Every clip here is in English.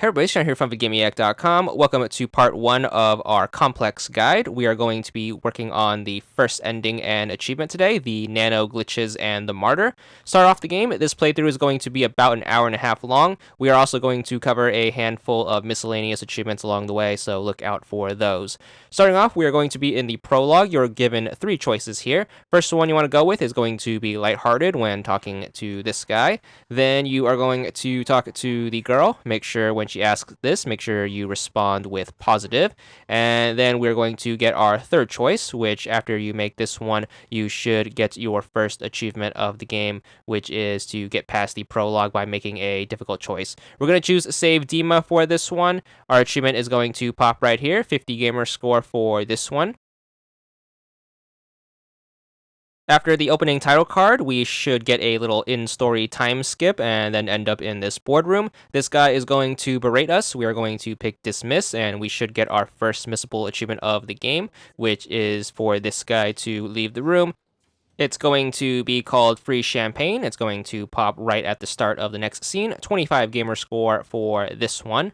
Hey everybody, Sean here from VidGamiac.com. Welcome to part 1 of our complex guide. We are going to be working on the first ending and achievement today, the Nano glitches and the Martyr. Start off the game, this playthrough is going to be about an hour and a half long. We are also going to cover a handful of miscellaneous achievements along the way, so look out for those. Starting off, we are going to be in the prologue. You're given 3 choices here. First one you want to go with is going to be lighthearted when talking to this guy. Then you are going to talk to the girl. Make sure when she asks this, make sure you respond with positive. And then we're going to get our third choice, which after you make this one, you should get your first achievement of the game, which is to get past the prologue by making a difficult choice. We're going to choose Save Dima for this one. Our achievement is going to pop right here, 50 gamer score for this one. After the opening title card, we should get a little in-story time skip and then end up in this boardroom. This guy is going to berate us. We are going to pick Dismiss, and we should get our first missable achievement of the game, which is for this guy to leave the room. It's going to be called Free Champagne. It's going to pop right at the start of the next scene. 25 gamer score for this one.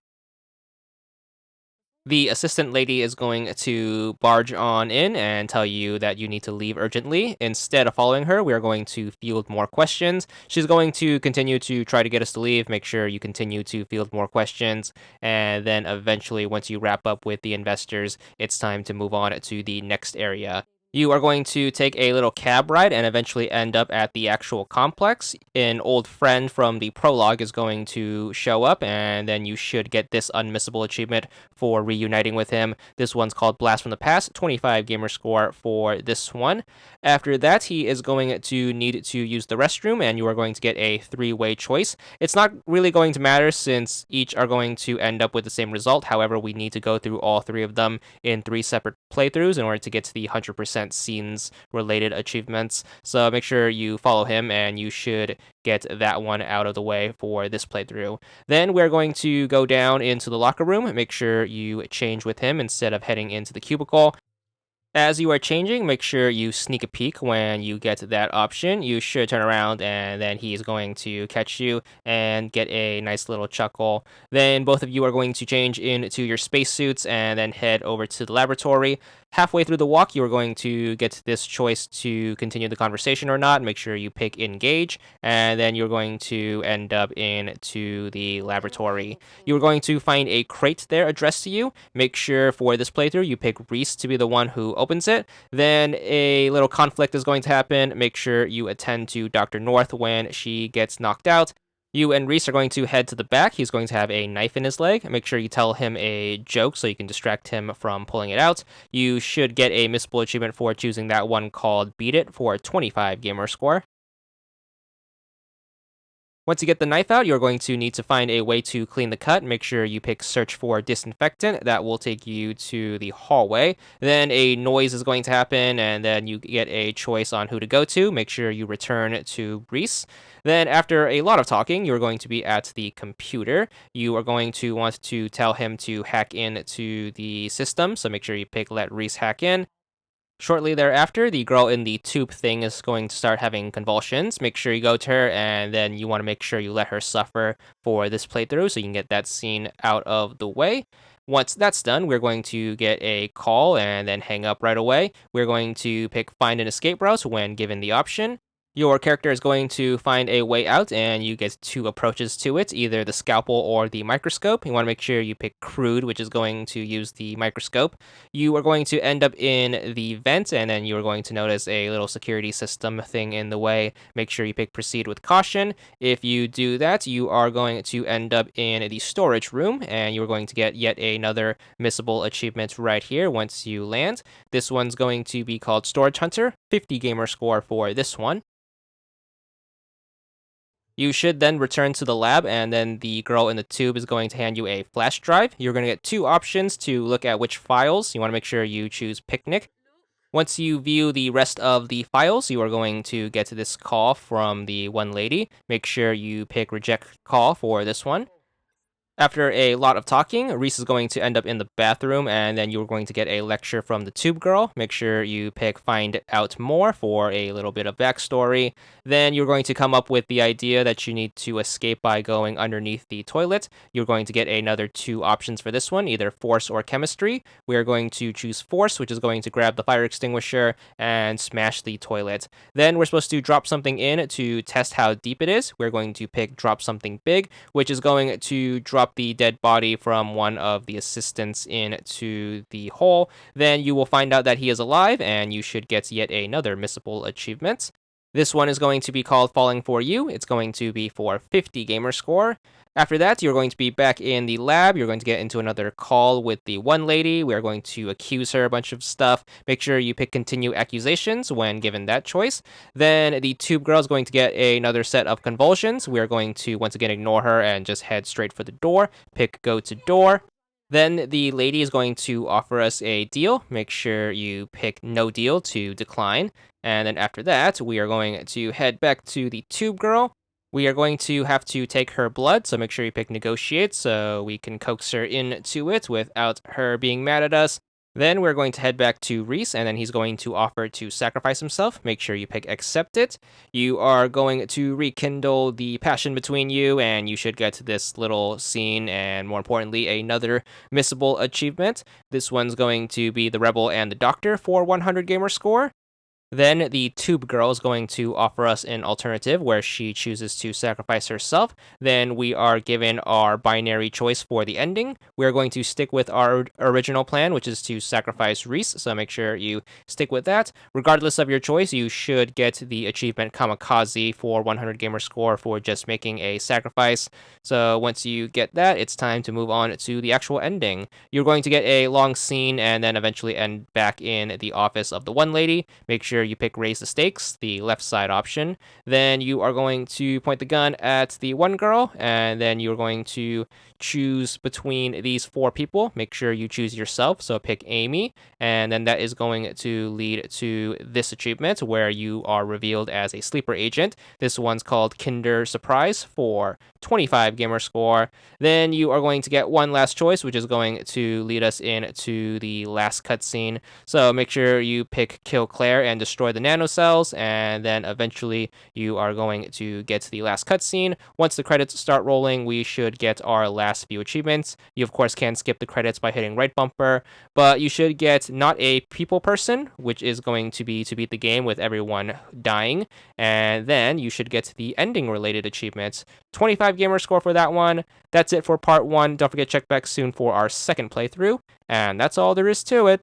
The assistant lady is going to barge on in and tell you that you need to leave urgently. Instead of following her, we are going to field more questions. She's going to continue to try to get us to leave. Make sure you continue to field more questions. And then eventually, once you wrap up with the investors, it's time to move on to the next area. You are going to take a little cab ride and eventually end up at the actual complex. An old friend from the prologue is going to show up, and then you should get this unmissable achievement for reuniting with him. This one's called Blast from the Past, 25 gamer score for this one. After that, he is going to need to use the restroom, and you are going to get a 3-way choice. It's not really going to matter since each are going to end up with the same result. However, we need to go through all 3 of them in 3 separate playthroughs in order to get to the 100% scenes related achievements. So make sure you follow him and you should get that one out of the way for this playthrough. Then we're going to go down into the locker room. Make sure you change with him instead of heading into the cubicle. As you are changing, make sure you sneak a peek when you get that option. You should turn around and then he's going to catch you and get a nice little chuckle. Then both of you are going to change into your spacesuits and then head over to the laboratory. Halfway through the walk, you are going to get this choice to continue the conversation or not. Make sure you pick engage, and then you're going to end up into the laboratory. You're going to find a crate there addressed to you. Make sure for this playthrough you pick Reese to be the one who opens it. Then a little conflict is going to happen. Make sure you attend to Dr. North when she gets knocked out. You and Reese are going to head to the back. He's going to have a knife in his leg. Make sure you tell him a joke so you can distract him from pulling it out. You should get a missable achievement for choosing that one called Beat It for a 25 gamer score. Once you get the knife out, you're going to need to find a way to clean the cut. Make sure you pick search for disinfectant. That will take you to the hallway. Then a noise is going to happen, and then you get a choice on who to go to. Make sure you return to Reese. Then after a lot of talking, you're going to be at the computer. You are going to want to tell him to hack into the system, so make sure you pick let Reese hack in. Shortly thereafter, the girl in the tube thing is going to start having convulsions. Make sure you go to her, and then you want to make sure you let her suffer for this playthrough so you can get that scene out of the way. Once that's done, we're going to get a call and then hang up right away. We're going to pick Find an Escape Route when given the option. Your character is going to find a way out, and you get 2 approaches to it, either the scalpel or the microscope. You want to make sure you pick crude, which is going to use the microscope. You are going to end up in the vent, and then you are going to notice a little security system thing in the way. Make sure you pick proceed with caution. If you do that, you are going to end up in the storage room, and you are going to get yet another missable achievement right here once you land. This one's going to be called Storage Hunter, 50 gamer score for this one. You should then return to the lab, and then the girl in the tube is going to hand you a flash drive. You're going to get 2 options to look at which files. You want to make sure you choose Picnic. Once you view the rest of the files, you are going to get to this call from the one lady. Make sure you pick Reject Call for this one. After a lot of talking, Reese is going to end up in the bathroom, and then you're going to get a lecture from the Tube Girl. Make sure you pick Find Out More for a little bit of backstory. Then you're going to come up with the idea that you need to escape by going underneath the toilet. You're going to get another 2 options for this one, either Force or Chemistry. We are going to choose Force, which is going to grab the fire extinguisher and smash the toilet. Then we're supposed to drop something in to test how deep it is. We're going to pick Drop Something Big, which is going to drop the dead body from one of the assistants into the hole. Then you will find out that he is alive, and you should get yet another missable achievement. This one is going to be called Falling For You. It's going to be for 50 gamer score. After that, you're going to be back in the lab. You're going to get into another call with the one lady. We are going to accuse her a bunch of stuff. Make sure you pick Continue Accusations when given that choice. Then the Tube Girl is going to get another set of convulsions. We are going to once again ignore her and just head straight for the door. Pick Go to Door. Then the lady is going to offer us a deal. Make sure you pick No Deal to decline. And then after that, we are going to head back to the Tube Girl. We are going to have to take her blood, so make sure you pick Negotiate so we can coax her into it without her being mad at us. Then we're going to head back to Reese, and then he's going to offer to sacrifice himself. Make sure you pick Accept It. You are going to rekindle the passion between you, and you should get this little scene, and more importantly, another missable achievement. This one's going to be the Rebel and the Doctor for 100 gamer score. Then the Tube Girl is going to offer us an alternative where she chooses to sacrifice herself. Then we are given our binary choice for the ending. We're going to stick with our original plan, which is to sacrifice Reese, so make sure you stick with that. Regardless of your choice, you should get the achievement Kamikaze for 100 gamer score for just making a sacrifice. So once you get that, it's time to move on to the actual ending. You're going to get a long scene and then eventually end back in the office of the one lady. Make sure you pick Raise the Stakes, the left side option. Then you are going to point the gun at the one girl, and then you're going to choose between these 4 people. Make sure you choose yourself, so pick Amy, and then that is going to lead to this achievement where you are revealed as a sleeper agent. This one's called Kindar Surprise for 25 gamer score. Then you are going to get one last choice, which is going to lead us into the last cutscene. So make sure you pick Kill Claire and destroy the nanocells, and then eventually you are going to get to the last cutscene. Once the credits start rolling, we should get our last few achievements. You of course can skip the credits by hitting right bumper, but you should get Not a People Person, which is going to be to beat the game with everyone dying, and then you should get the ending related achievements. 25 gamer score for that one. That's it for part 1. Don't forget to check back soon for our second playthrough, and that's all there is to it.